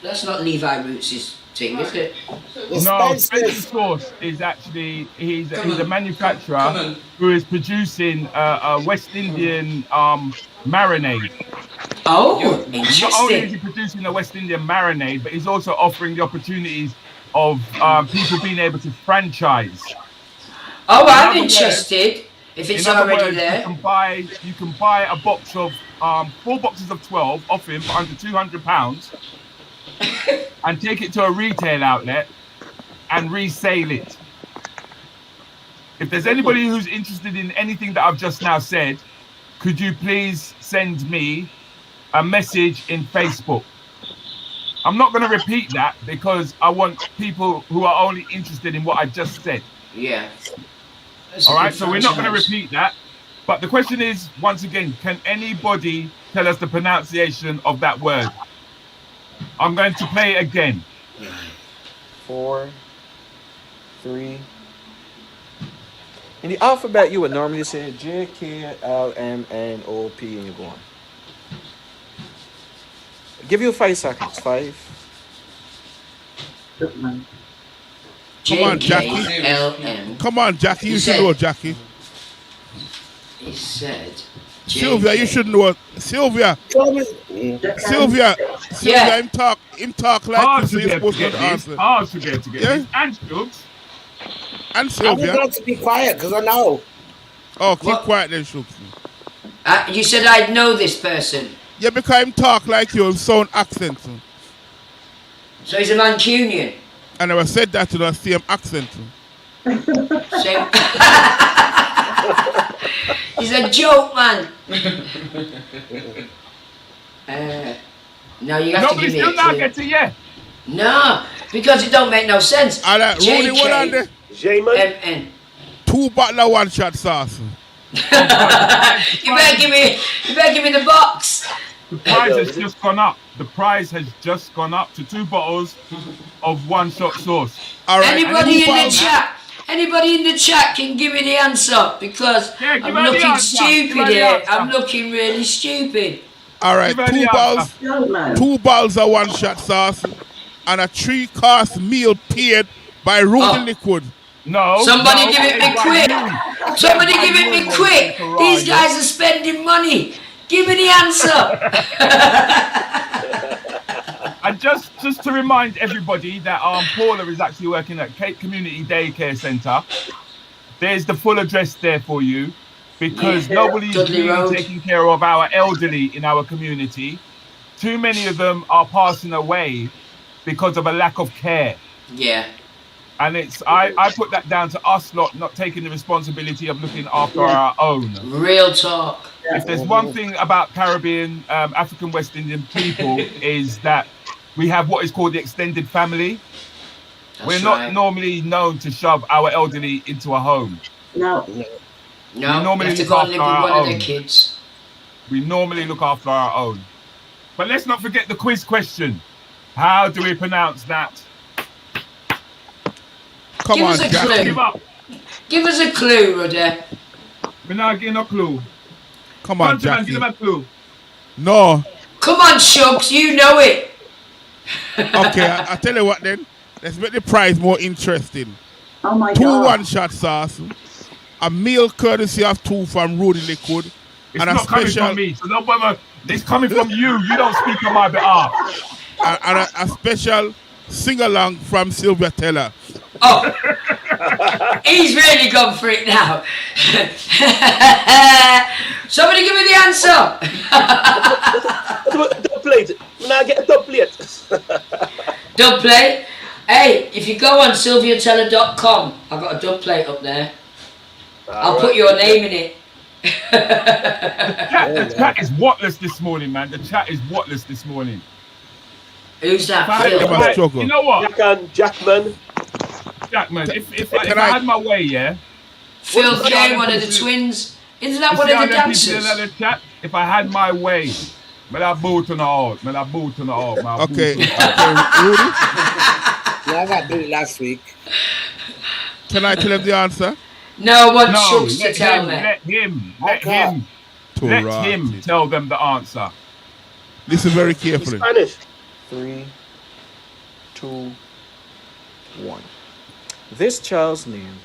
That's not Levi Roots' thing, is it? No, Spencer Sauce is actually he's a manufacturer who is producing a West Indian marinade. Oh, Not only is interesting. he producing a West Indian marinade, but he's also offering the opportunities of people being able to franchise. Oh, I'm interested. If it's In other already words, there. you can buy a box of 4 boxes of 12 off him for under £200 and take it to a retail outlet and resale it. If there's anybody who's interested in anything that I've just now said, could you please send me a message in Facebook? I'm not going to repeat that because I want people who are only interested in what I just said. Yeah. All right, so we're not going to repeat that. But the question is, once again, can anybody tell us the pronunciation of that word? I'm going to play it again. 4, 3. In the alphabet, you would normally say J, K, L, M, N, O, P, and you go on. Give you 5 seconds. 5. Come on, Jackie. L-M. Come on, Jackie. You should know, Jackie. He said... Sylvia, you should know. Sylvia, Yeah. him talk like this, so you're supposed to answer. Hard to get this. And Shugs. And I'm Sylvia. going to be quiet because I know. Oh, keep quiet then, Shugs. You said I'd know this person. Yeah, because him talk like you, him sound accent. So he's a Mancunian. I never said that to the same accent. Same. He's a joke, man. No, you have to give me a not clue. get to yeah. No, because it don't make no sense. All right, Rudi, what on there? J-Man. 2 bottle of one-shot sauce. You better give me the box. The price has just gone up. The price has just gone up to 2 bottles of one-shot sauce. All right. Anybody in the chat can give me the answer because I'm looking stupid here. I'm looking really stupid. All right, 2 bottles of one-shot sauce and a 3-course meal paid by Rudi Lickwood. No. Somebody give it me quick. Somebody give it me quick. These guys are spending money. Give me the answer. And just to remind everybody that Paula is actually working at Cape Community Daycare Centre. There's the full address there for you because nobody's really taking care of our elderly in our community. Too many of them are passing away because of a lack of care. Yeah. And I put that down to us lot not taking the responsibility of looking after our own. Real talk. If there's one thing about Caribbean, African West Indian people is that we have what is called the extended family. We're not normally known to shove our elderly into a home. No. We normally look after our own. Their kids. We normally look after our own. But let's not forget the quiz question. How do we pronounce that? Give us a clue. Give us a clue, Ruddy. We're not getting a clue. Come on, Jackie. Give him a clue. No. Come on, Shugs, you know it. Okay, I'll tell you what then. Let's make the prize more interesting. Oh my 2 God. one-shot sauce, a meal courtesy of 2 from Rudi Lickwood, It's and a not coming special. from me, so no bother. It's coming from you. You don't speak on my behalf. And a special sing-along from Syliva Tella. Oh, he's really gone for it now. Somebody give me the answer. Dub plate. Now get a dub plate. Dub plate. Hey, if you go on sylviatella.com, I've got a dub plate up there. I'll put your name in it. The chat is whatless this morning, man. The chat is whatless this morning. Who's that? You know what? Jackman. Jackman, if I had my way, yeah. Phil K, one of the twins. Isn't that one of the dancers? Chat, if I had my way, but I boot on the out. Okay, Rudi. Yeah, I got beat last week. Can I tell him the answer? No, I want Shugs to tell me. Let him tell them the answer. Listen very carefully. Spanish. 3, 2, 1. This child's name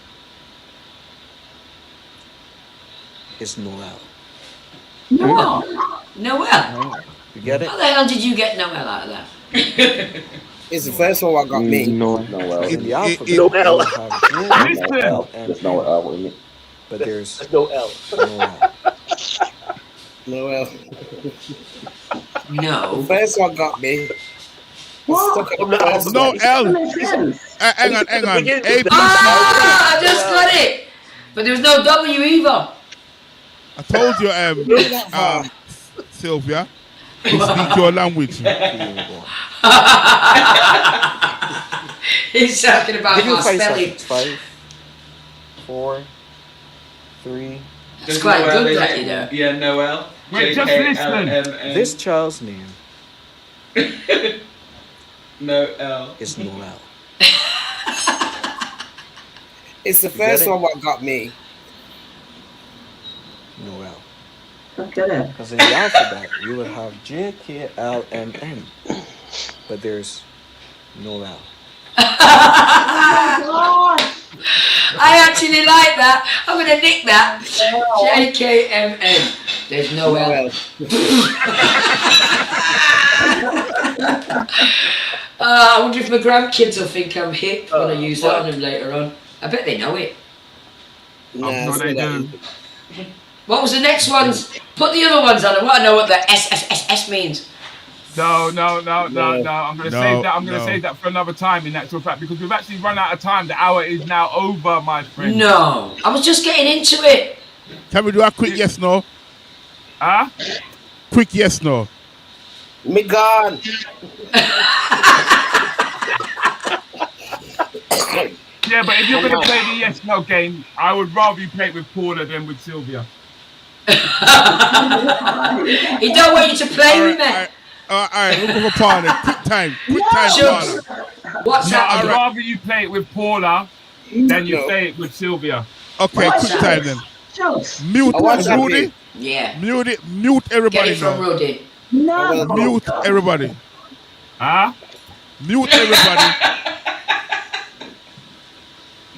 is Noel. Noel. You get it? How the hell did you get Noel out of that? It's the first one I got me. Noel. In the alphabet, Noel. There's no L with me. but there's no L. No L. No. The first one got me. What? No L. Hang on. I just got it. But there was no W either. I told you, Sylvia. You speak your language. He's talking about Give you my 5 spelling. seconds. 5, 4, 3. It's quite good that, you know. Yeah, Noel. Wait, just listen. This child's name Noel. is Noel. It's the first one what got me. Noel. Look at it. Because in the alphabet, you would have JKLMN. But there's Noel. I actually like that. I'm going to nick that. JKMN. There's no L. I wonder if my grandkids will think I'm hip when I use that on them later on. I bet they know it. I'm sure they do. What was the next ones? Put the other ones on. I want to know what the SSSS means. No. I'm going to save that. I'm going to save that for another time, in actual fact, because we've actually run out of time. The hour is now over, my friend. No, I was just getting into it. Can we do a quick yes no? Huh? Quick yes no. Me gone. Yeah, but if you're going to play the yes no game, I would rather you play it with Paula than with Sylvia. He don't want you to play with me. All right, look over Paula. Quick time, Paula. What's that? I'd rather you play it with Paula than you play it with Sylvia. Okay, quick time then. Mute Rudi. Yeah. Mute everybody. Get it from Rudi. No. Mute everybody. Huh? Mute everybody.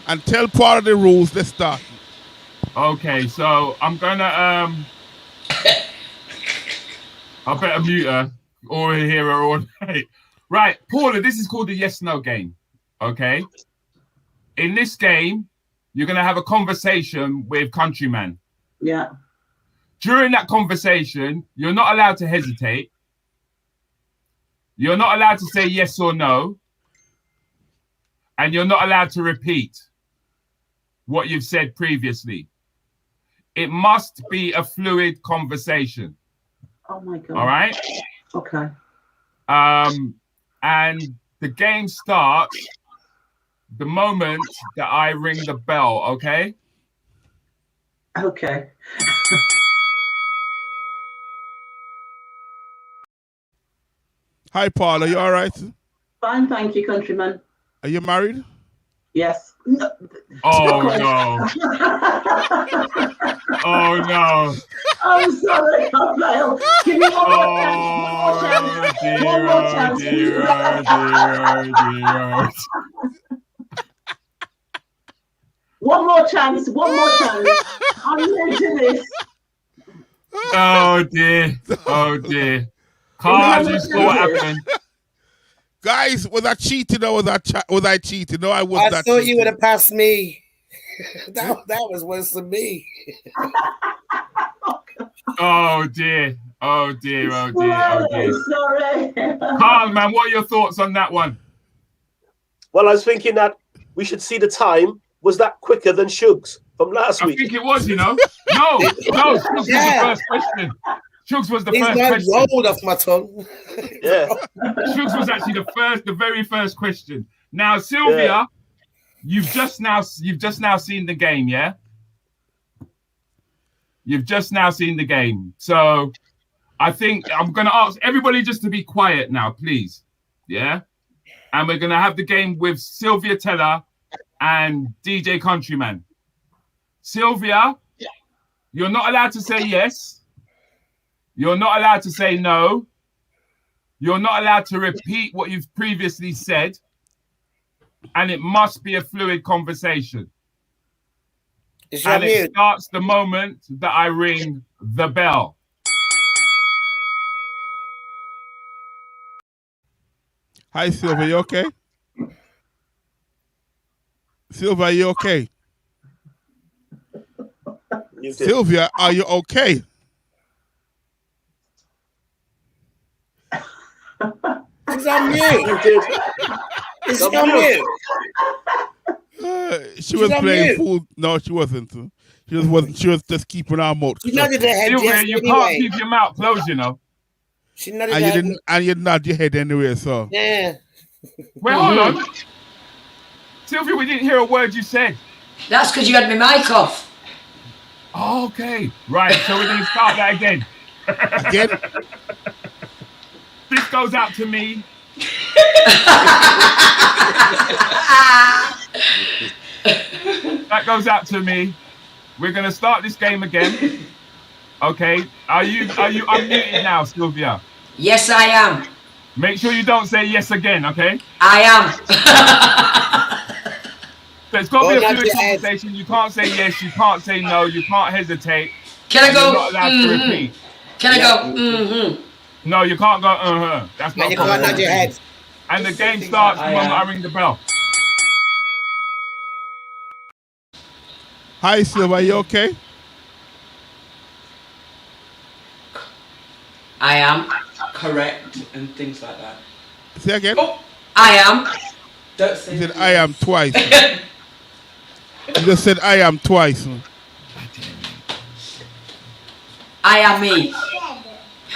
And tell Paula the rules. Let's start. Okay, so I'm gonna I better mute her or hear her all day. Right, Paula, this is called the yes no game. Okay. In this game, you're gonna have a conversation with Countryman. Yeah. During that conversation, you're not allowed to hesitate. You're not allowed to say yes or no. And you're not allowed to repeat what you've said previously. It must be a fluid conversation. Oh my God. All right? Okay. And the game starts the moment that I ring the bell, okay? Okay. Hi, Paula. You all right? Fine, thank you, countryman. Are you married? Yes. No. Oh, no. Oh, no. I'm sorry, I failed. Give me one more chance. One more chance. One more chance. I'm new to this. Oh, dear. Oh, dear. Carl, you saw what happened. Guys, was I cheating or was I cheating? No, I was not. I thought you would have passed me. that was worse than me. Oh dear. Oh dear. Oh dear. Oh dear. Sorry. Carl, man, what are your thoughts on that one? Well, I was thinking that we should see the time. Was that quicker than Shugs from last week? I think it was, you know. No, Shugs was the first question. Shugs was the first question. Rolled off my tongue. Yeah. Shugs was actually the very first question. Now, Sylvia, you've just now seen the game, yeah? You've just now seen the game. So I think I'm gonna ask everybody just to be quiet now, please. Yeah. And we're gonna have the game with Syliva Tella and DJ Countryman. Sylvia, you're not allowed to say yes. You're not allowed to say no. You're not allowed to repeat what you've previously said. And it must be a fluid conversation. And it starts the moment that I ring the bell. Hi, Sylvia, you okay? Sylvia, are you okay? Sylvia, are you okay? She's on mute. She's on mute. She was playing fool. No, she wasn't. She was just keeping her mouth. Sylvia, you can't keep your mouth closed, you know. She nodded and her you head. didn't, and you nod your head anyway. So Yeah. Wait, hold on. Sylvia, we didn't hear a word you said. That's because you had my mic off. Oh, okay. Right, so we're going to start that again. Again? This goes out to me. That goes out to me. We're going to start this game again. Okay. Are you unmuted now, Sylvia? Yes, I am. Make sure you don't say yes again, okay? I am. So it's got to be a fluid conversation. You can't say yes, you can't say no, you can't hesitate. Can I go? You're not allowed to repeat. Can I go? Mm-hmm. No, you can't go. That's not. You can't nod your head. And the game starts when I ring the bell. Hi, Syliva, are you okay? I am. Correct and things like that. Say again. Oh, I am. Don't say You said I am twice. You just said I am twice. I am me.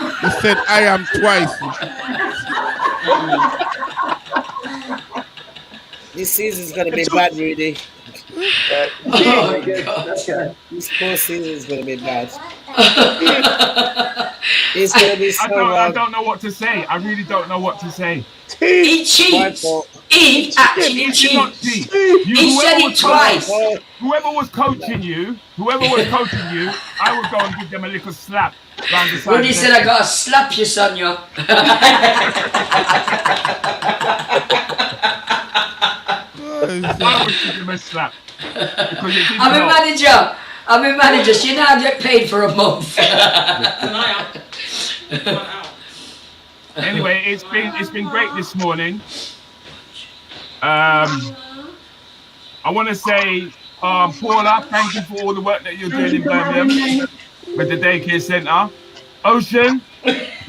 You said I am twice. This season's gonna be bad, Rudy. Oh, God. This whole season's gonna be bad. It's gonna be so I don't know what to say. I really don't know what to say. He cheats. He actually cheats. He said it twice. Whoever was coaching you, I would go and give them a little slap round the side. Rudy said, I gotta slap you, Sonia. I would give them a slap. I'm a manager. So you know I get paid for a month. Anyway, it's been great this morning. I want to say, Paula, thank you for all the work that you're doing in Birmingham with the daycare centre. Ocean,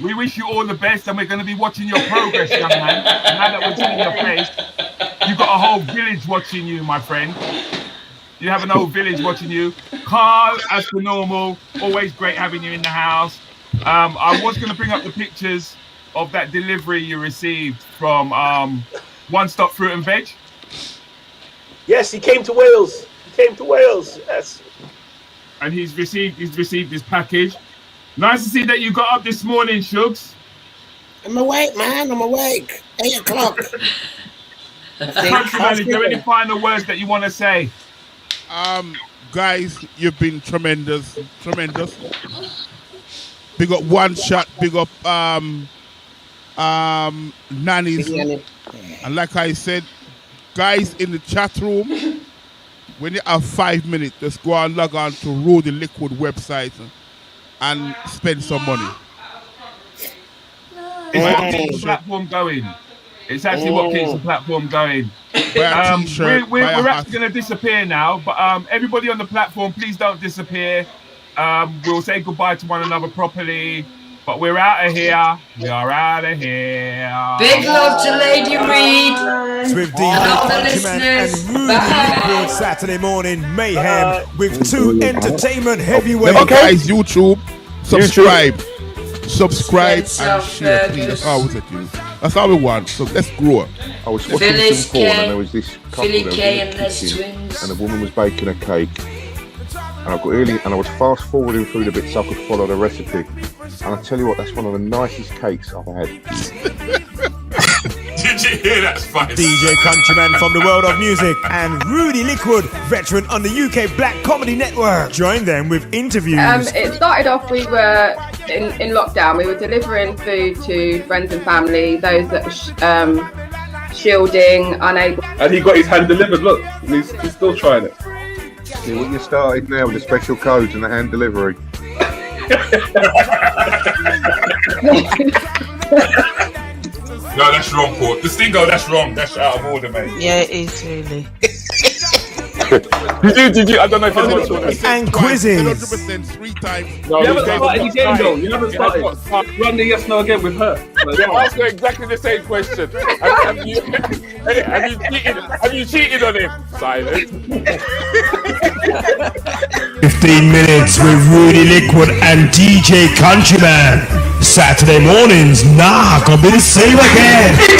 we wish you all the best, and we're going to be watching your progress, young man. Now that we're seeing your face, you've got a whole village watching you, my friend. You have an whole village watching you. Carl, as per normal, always great having you in the house. I was going to bring up the pictures of that delivery you received from One Stop Fruit and Veg. Yes, he came to Wales. Yes. And he's received his package. Nice to see that you got up this morning, Shugs. I'm awake, man. I'm awake. 8 o'clock. Countryman, is there any final words that you want to say? Guys, you've been tremendous. Big up One Shot, big up Nannies. And like I said, guys in the chat room, when you have 5 minutes, just go and log on to Rudi Lickwood website and spend some money. It's what keeps the platform going. It's actually what keeps the platform going. We're actually going to disappear now, but everybody on the platform, please don't disappear. We'll say goodbye to one another properly, but we're out of here. We are out of here. Big love to Lady Reed. With DJ Countryman and Rudi Lickwood Saturday morning mayhem with two entertainment heavyweights. Guys, YouTube, subscribe and share, please. That's all we want. So let's grow. I was watching some porn and there was this couple that was in the kitchen and the woman was baking a cake. And I was fast forwarding through the bits so I could follow the recipe. And I tell you what, that's one of the nicest cakes I've had. Did you hear that, Spice? DJ Countryman from the world of music and Rudi Lickwood Veteran on the UK Black Comedy Network. Join them with interviews. It started off, we were in lockdown. We were delivering food to friends and family, those that were shielding, unable. And he got his hand delivered, look, he's still trying it. See what you started now with the special codes and the hand delivery. No, that's wrong, Paul. The Stingo, that's wrong. That's out of order, mate. Yeah, it is really. Did you? I don't know if it's what and quizzes. 100% 3 times. No, you haven't started any game though. You haven't started. Run the yes no again with her. Ask her exactly the same question. Have you cheated on him? Silence. 15 minutes with Rudi Lickwood and DJ Countryman. Saturday mornings, nah, gonna be the same again.